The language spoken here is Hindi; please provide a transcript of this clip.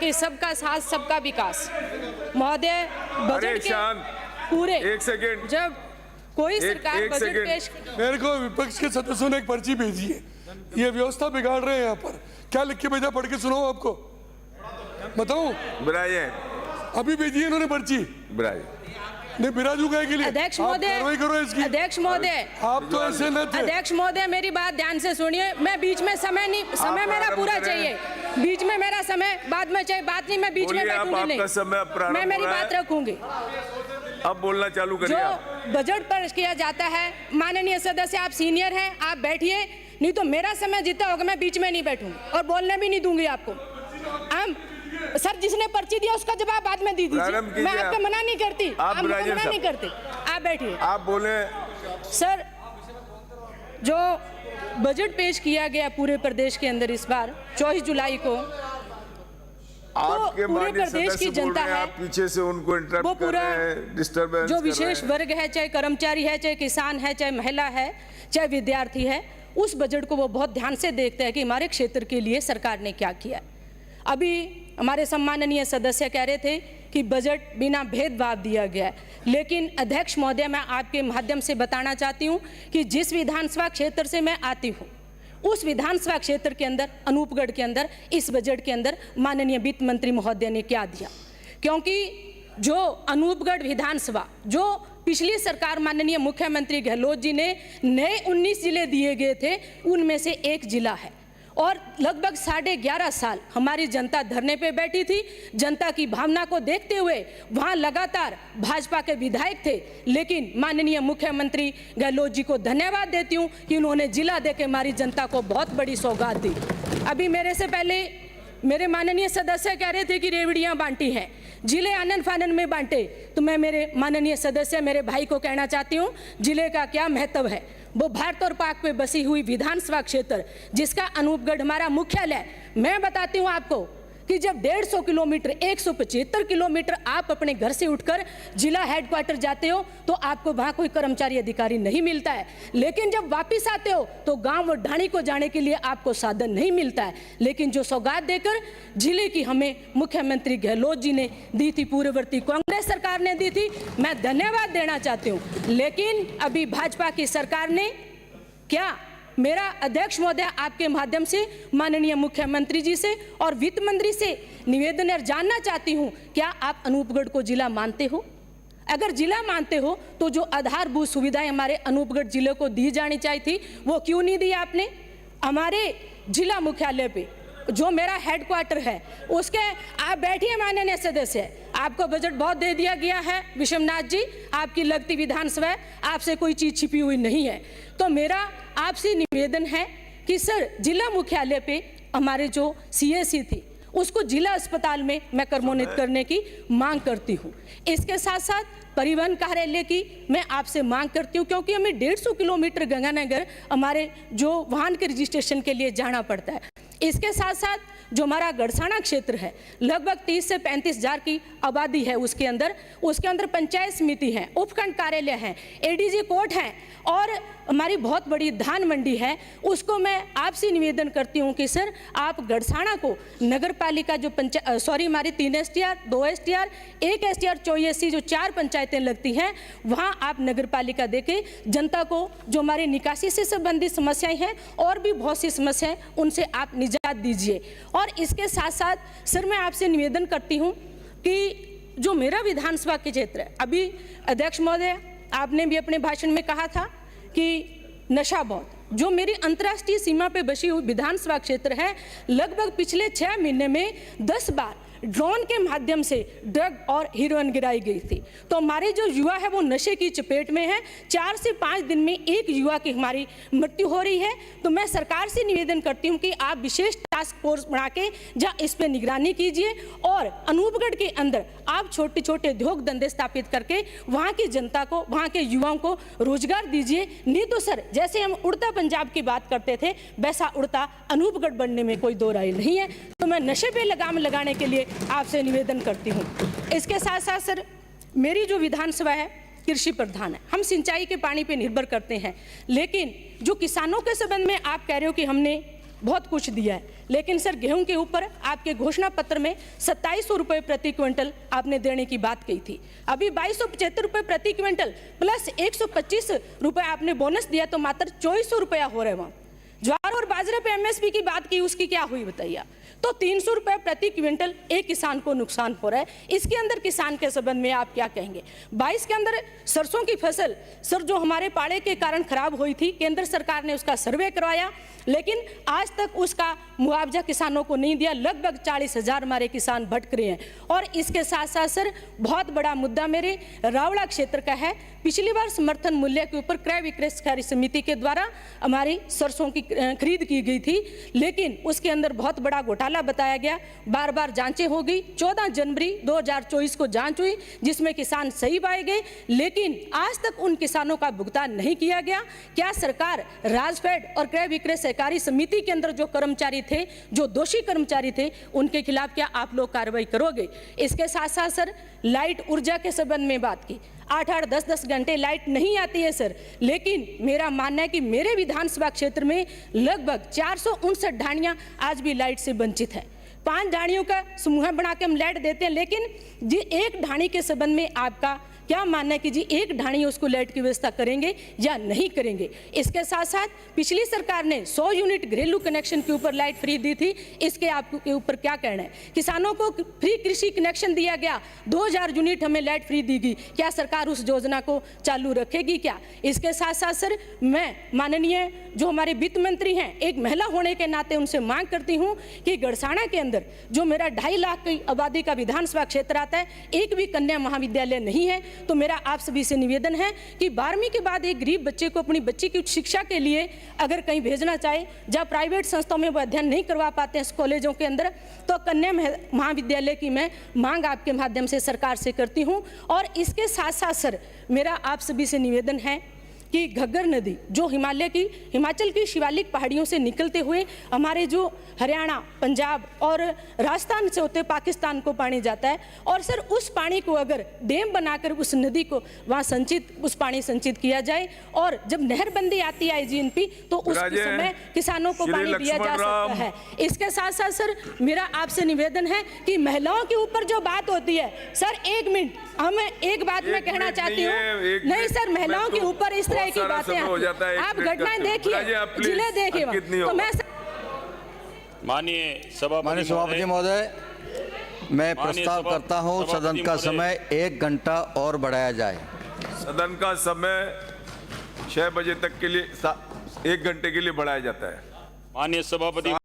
कि सबका साथ सबका विकास। महोदय, बजट के पूरे एक सेकेंड, जब कोई सरकार बजट पेश, मेरे को विपक्ष के सदस्यों ने एक पर्ची भेजी है, ये व्यवस्था बिगाड़ रहे हैं यहाँ पर। क्या लिख के भेजा, पढ़ के सुनाओ आपको, बताओ। बिराजे अभी भेजी है इन्होंने पर्ची। नहीं, बिराजू गए के लिए अध्यक्ष महोदय, करो इसकी। अध्यक्ष महोदय, आप तो ऐसे न थे। अध्यक्ष महोदय, मेरी बात ध्यान से सुनिए। मैं बीच में समय मेरा पूरा चाहिए, बीच में मेरा समय बाद में चाहिए, बात नहीं, मैं बीच में बैठूंगी नहीं, मैं मेरी बात रखूंगी। अब बोलना चालू करिए। जो बजट पेश किया जाता है, माननीय सदस्य आप सीनियर हैं, आप बैठिए, नहीं तो मेरा समय जितना होगा मैं बीच में नहीं बैठूंगी और बोलने भी नहीं दूंगी आपको। हम सर, जिसने पर्ची दिया उसका जवाब बाद में दे दीजिए, मैं आपको मना नहीं करती, आप मना नहीं करते, आप बैठिए। आप बोले। सर, जो बजट पेश किया गया पूरे प्रदेश के अंदर इस बार 24 जुलाई को, आपके पूरे प्रदेश की जनता है, आप पीछे से उनको इंटरप्ट कर रहे हैं, डिस्टर्बेंस जो विशेष वर्ग है, चाहे कर्मचारी है, चाहे किसान है, चाहे महिला है, चाहे विद्यार्थी है, उस बजट को वो बहुत ध्यान से देखते हैं कि हमारे क्षेत्र के लिए सरकार ने क्या किया। अभी हमारे सम्माननीय सदस्य कह रहे थे कि बजट बिना भेदभाव दिया गया है, लेकिन अध्यक्ष महोदय, मैं आपके माध्यम से बताना चाहती हूँ कि जिस विधानसभा क्षेत्र से मैं आती हूँ, उस विधानसभा क्षेत्र के अंदर, अनूपगढ़ के अंदर, इस बजट के अंदर माननीय वित्त मंत्री महोदय ने क्या दिया। क्योंकि जो अनूपगढ़ विधानसभा, जो पिछली सरकार माननीय मुख्यमंत्री गहलोत जी ने नए 19 जिले दिए गए थे, उनमें से एक जिला है। और लगभग 11.5 साल हमारी जनता धरने पे बैठी थी। जनता की भावना को देखते हुए वहाँ लगातार भाजपा के विधायक थे, लेकिन माननीय मुख्यमंत्री गहलोत जी को धन्यवाद देती हूँ कि उन्होंने जिला देके हमारी जनता को बहुत बड़ी सौगात दी। अभी मेरे से पहले मेरे माननीय सदस्य कह रहे थे कि रेवड़ियाँ बांटी हैं, जिले आनन फानन में बांटे, तो मैं मेरे माननीय सदस्य, मेरे भाई को कहना चाहती हूँ, जिले का क्या महत्व है। वो भारत और पाक पे बसी हुई विधानसभा क्षेत्र, जिसका अनूपगढ़ हमारा मुख्यालय। मैं बताती हूँ आपको कि जब 150 किलोमीटर, 175 किलोमीटर आप अपने घर से उठकर जिला हेडक्वार्टर जाते हो, तो आपको वहाँ कोई कर्मचारी अधिकारी नहीं मिलता है, लेकिन जब वापस आते हो तो गांव और ढाणी को जाने के लिए आपको साधन नहीं मिलता है। लेकिन जो सौगात देकर जिले की हमें मुख्यमंत्री गहलोत जी ने दी थी, पूर्ववर्ती कांग्रेस सरकार ने दी थी, मैं धन्यवाद देना चाहती हूँ। लेकिन अभी भाजपा की सरकार ने क्या, मेरा अध्यक्ष महोदय आपके माध्यम से माननीय मुख्यमंत्री जी से और वित्त मंत्री से निवेदन और जानना चाहती हूं, क्या आप अनूपगढ़ को जिला मानते हो? अगर जिला मानते हो तो जो आधारभूत सुविधाएं हमारे अनूपगढ़ जिले को दी जानी चाहिए थी, वो क्यों नहीं दी आपने? हमारे जिला मुख्यालय पे जो मेरा हेडक्वार्टर है, उसके, आप बैठिए माननीय सदस्य, आपको बजट बहुत दे दिया गया है विश्वनाथ जी, आपकी लगती विधानसभा है, आपसे कोई चीज छिपी हुई नहीं है। तो मेरा आपसे निवेदन है कि सर, जिला मुख्यालय पे हमारे जो CSC थी, उसको जिला अस्पताल में मैं क्रमोन्नत करने की मांग करती हूँ। इसके साथ साथ परिवहन कार्यालय की मैं आपसे मांग करती हूँ, क्योंकि हमें 150 किलोमीटर गंगानगर हमारे जो वाहन के रजिस्ट्रेशन के लिए जाना पड़ता है। इसके साथ साथ जो हमारा गढ़साना क्षेत्र है, लगभग 30 से 35 हज़ार की आबादी है, उसके अंदर पंचायत समिति है, उपखंड कार्यालय है, ADG कोर्ट है और हमारी बहुत बड़ी धान मंडी है। उसको मैं आपसे निवेदन करती हूँ कि सर, आप गढ़साना को नगर पालिका जो हमारी 3 STR, 2 STR, 1 STR, 84 जो 4 पंचायतें लगती हैं, वहाँ आप नगर पालिका देके जनता को जो हमारी निकासी से संबंधित समस्याएं हैं और भी बहुत सी समस्याएं, उनसे आप निजात दीजिए। और इसके साथ साथ सर, मैं आपसे निवेदन करती हूँ कि जो मेरा विधानसभा के क्षेत्र है, अभी अध्यक्ष महोदय आपने भी अपने भाषण में कहा था कि नशा बहुत, जो मेरी अंतर्राष्ट्रीय सीमा पे बसी हुई विधानसभा क्षेत्र है, लगभग पिछले 6 महीने में 10 बार ड्रोन के माध्यम से ड्रग और हीरोइन गिराई गई थी। तो हमारे जो युवा है वो नशे की चपेट में है। 4 से 5 दिन में एक युवा की हमारी मृत्यु हो रही है। तो मैं सरकार से निवेदन करती हूँ कि आप विशेष टास्क फोर्स बना के जहाँ इस पर निगरानी कीजिए और अनूपगढ़ के अंदर आप छोटे छोटे उद्योग धंधे स्थापित करके वहाँ की जनता को, वहाँ के युवाओं को रोजगार दीजिए। नहीं तो सर, जैसे हम उड़ता पंजाब की बात करते थे, वैसा उड़ता अनूपगढ़ बनने में कोई दो राय नहीं है। तो मैं नशे पे लगाम लगाने के लिए आपसे निवेदन करती हूँ। इसके साथ साथ सर, मेरी जो विधानसभा है कृषि प्रधान है, हम सिंचाई के पानी पे निर्भर करते हैं, लेकिन जो किसानों के संबंध में आप कह रहे हो कि हमने बहुत कुछ दिया है, लेकिन सर गेहूं के ऊपर आपके घोषणा पत्र में 2700 रुपये प्रति क्विंटल आपने देने की बात कही थी। अभी 2275 रुपये प्रति क्विंटल प्लस 125 रुपये आपने बोनस दिया, तो मात्र 2400 रुपया हो रहे वहाँ। ज्वार और बाजरे पे एमएसपी की बात की, उसकी क्या हुई बताइए। तो 300 रुपये प्रति क्विंटल एक किसान को नुकसान हो रहा है। इसके अंदर किसान के संबंध में आप क्या कहेंगे। 22 के अंदर सरसों की फसल सर जो हमारे पाड़े के कारण खराब हुई थी, केंद्र सरकार ने उसका सर्वे करवाया, लेकिन आज तक उसका मुआवजा किसानों को नहीं दिया। लगभग 40,000 हमारे किसान भटक रहे हैं। और इसके साथ साथ सर बहुत बड़ा मुद्दा मेरे रावड़ा क्षेत्र का है। पिछली बार समर्थन मूल्य के ऊपर क्रय विक्रय सहकारी समिति के द्वारा हमारी सरसों की खरीद की गई थी, लेकिन उसके अंदर बहुत बड़ा घोटाला बताया गया। बार बार जांचें हो गई। 14 जनवरी 2024 को जांच हुई, जिसमें किसान सही पाए गए, लेकिन आज तक उन किसानों का भुगतान नहीं किया गया। क्या सरकार राजफेड और क्रय विक्रय सहकारी समिति के अंदर जो कर्मचारी थे, जो दोषी कर्मचारी थे, उनके खिलाफ क्या आप लोग कार्रवाई करोगे। इसके साथ साथ सर लाइट ऊर्जा के संबंध में बात की। 8-8 10-10 घंटे लाइट नहीं आती है सर, लेकिन मेरा मानना है कि मेरे विधानसभा क्षेत्र में लगभग 459 ढाणियां आज भी लाइट से वंचित है। 5 ढाणियों का समूह बना के हम लाइट देते हैं, लेकिन जी एक ढाणी के संबंध में आपका क्या मानना है कि जी एक ढाणी उसको लाइट की व्यवस्था करेंगे या नहीं करेंगे। इसके साथ साथ पिछली सरकार ने 100 यूनिट घरेलू कनेक्शन के ऊपर लाइट फ्री दी थी, इसके आपके ऊपर क्या कहना है। किसानों को फ्री कृषि कनेक्शन दिया गया, 2000 यूनिट हमें लाइट फ्री दी गई, क्या सरकार उस योजना को चालू रखेगी क्या। इसके साथ साथ सर मैं माननीय जो हमारे वित्त मंत्री हैं, एक महिला होने के नाते उनसे मांग करती हूँ कि गड़साना के अंदर जो मेरा 2.5 लाख की आबादी का विधानसभा क्षेत्र आता है, एक भी कन्या महाविद्यालय नहीं है। तो मेरा आप सभी से निवेदन है कि 12वीं के बाद एक गरीब बच्चे को अपनी बच्ची की उच्च शिक्षा के लिए अगर कहीं भेजना चाहे, जहाँ प्राइवेट संस्थाओं में वो अध्ययन नहीं करवा पाते हैं कॉलेजों के अंदर, तो कन्या महाविद्यालय की मैं मांग आपके माध्यम से सरकार से करती हूँ। और इसके साथ साथ सर मेरा आप सभी से निवेदन है कि घग्गर नदी जो हिमाचल की शिवालिक पहाड़ियों से निकलते हुए हमारे जो हरियाणा, पंजाब और राजस्थान से होते पाकिस्तान को पानी जाता है, और सर उस पानी को अगर डैम बनाकर उस नदी को वहाँ उस पानी संचित किया जाए, और जब नहरबंदी आती है IGNP तो उस समय किसानों को पानी दिया जा सकता है। इसके साथ साथ सर मेरा आपसे निवेदन है कि महिलाओं के ऊपर जो बात होती है, सर 1 मिनट हमें एक बात मैं कहना चाहती हूँ। नहीं सर, महिलाओं के ऊपर इस तरह की बातें आप घटनाएं देखिए, जिले देखिए, तो मैं माननीय सभापति महोदय, मैं प्रस्ताव करता हूं सदन का समय 1 घंटा और बढ़ाया जाए। सदन का समय 6 बजे तक के लिए 1 घंटे के लिए बढ़ाया जाता है। माननीय सभापति